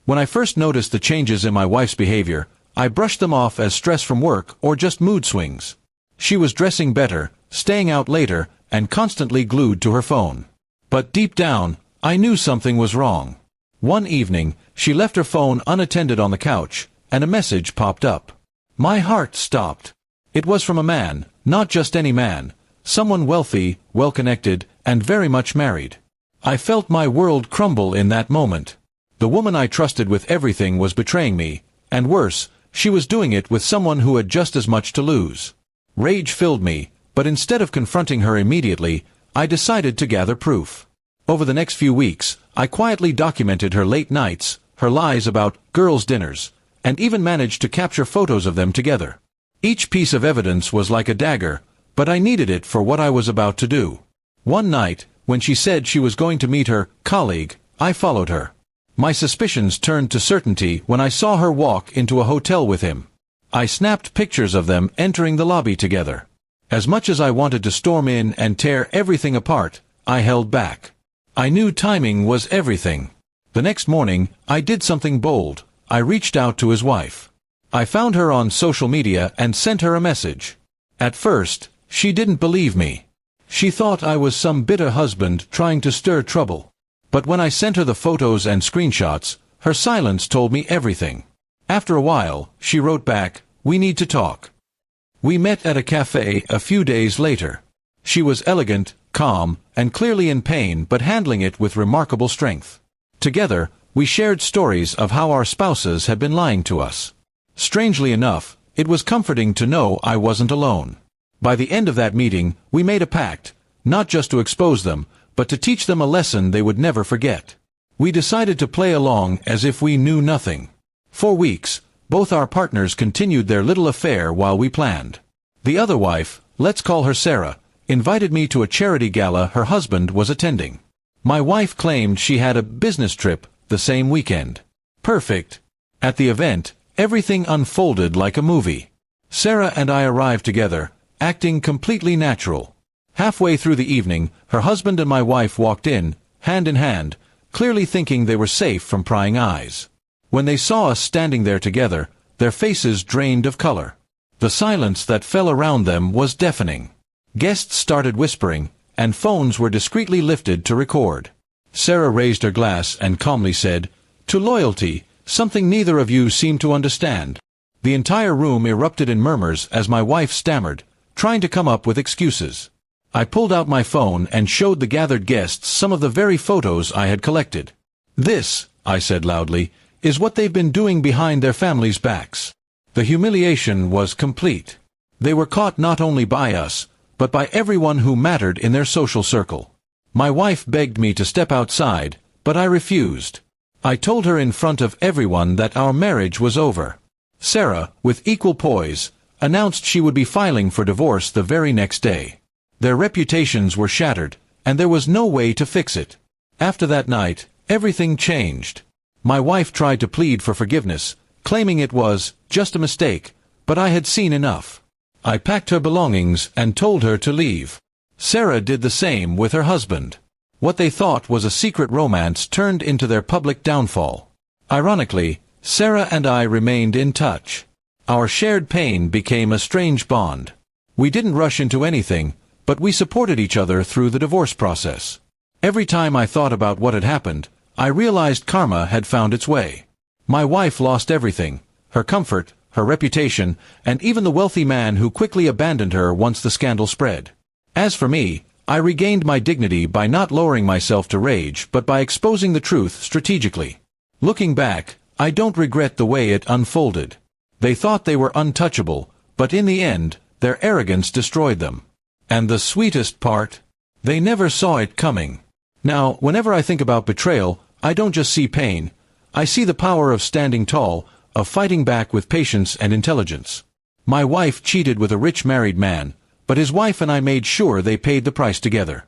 When I first noticed the changes in my wife's behavior, I brushed them off as stress from work or just mood swings. She was dressing better, staying out later, and constantly glued to her phone. But deep down, I knew something was wrong. One evening, she left her phone unattended on the couch, and a message popped up. My heart stopped. It was from a man, not just any man, someone wealthy, well-connected, and very much married. I felt my world crumble in that moment. The woman I trusted with everything was betraying me, and worse, she was doing it with someone who had just as much to lose. Rage filled me, but instead of confronting her immediately, I decided to gather proof. Over the next few weeks, I quietly documented her late nights, her lies about girls' dinners, and even managed to capture photos of them together. Each piece of evidence was like a dagger, but I needed it for what I was about to do. One night, when she said she was going to meet her colleague, I followed her. My suspicions turned to certainty when I saw her walk into a hotel with him. I snapped pictures of them entering the lobby together. As much as I wanted to storm in and tear everything apart, I held back. I knew timing was everything. The next morning, I did something bold. I reached out to his wife. I found her on social media and sent her a message. At first, she didn't believe me. She thought I was some bitter husband trying to stir trouble. But when I sent her the photos and screenshots, her silence told me everything. After a while, she wrote back, "We need to talk." We met at a cafe a few days later. She was elegant, calm, and clearly in pain but handling it with remarkable strength. Together, we shared stories of how our spouses had been lying to us. Strangely enough, it was comforting to know I wasn't alone. By the end of that meeting, we made a pact, not just to expose them, but to teach them a lesson they would never forget. We decided to play along as if we knew nothing. For weeks, both our partners continued their little affair while we planned. The other wife, let's call her Sarah, invited me to a charity gala her husband was attending. My wife claimed she had a business trip the same weekend. Perfect. At the event, everything unfolded like a movie. Sarah and I arrived together, acting completely natural. Halfway through the evening, her husband and my wife walked in, hand in hand, clearly thinking they were safe from prying eyes. When they saw us standing there together, their faces drained of color. The silence that fell around them was deafening. Guests started whispering, and phones were discreetly lifted to record. Sarah raised her glass and calmly said, "To loyalty, something neither of you seem to understand." The entire room erupted in murmurs as my wife stammered, trying to come up with excuses. I pulled out my phone and showed the gathered guests some of the very photos I had collected. "This," I said loudly, "is what they've been doing behind their families' backs." The humiliation was complete. They were caught not only by us, but by everyone who mattered in their social circle. My wife begged me to step outside, but I refused. I told her in front of everyone that our marriage was over. Sarah, with equal poise, announced she would be filing for divorce the very next day. Their reputations were shattered, and there was no way to fix it. After that night, everything changed. My wife tried to plead for forgiveness, claiming it was just a mistake, but I had seen enough. I packed her belongings and told her to leave. Sarah did the same with her husband. What they thought was a secret romance turned into their public downfall. Ironically, Sarah and I remained in touch. Our shared pain became a strange bond. We didn't rush into anything, but we supported each other through the divorce process. Every time I thought about what had happened, I realized karma had found its way. My wife lost everything, her comfort, her reputation, and even the wealthy man who quickly abandoned her once the scandal spread. As for me, I regained my dignity by not lowering myself to rage but by exposing the truth strategically. Looking back, I don't regret the way it unfolded. They thought they were untouchable, but in the end, their arrogance destroyed them. And the sweetest part? They never saw it coming. Now, whenever I think about betrayal, I don't just see pain. I see the power of standing tall, of fighting back with patience and intelligence. My wife cheated with a rich married man, but his wife and I made sure they paid the price together.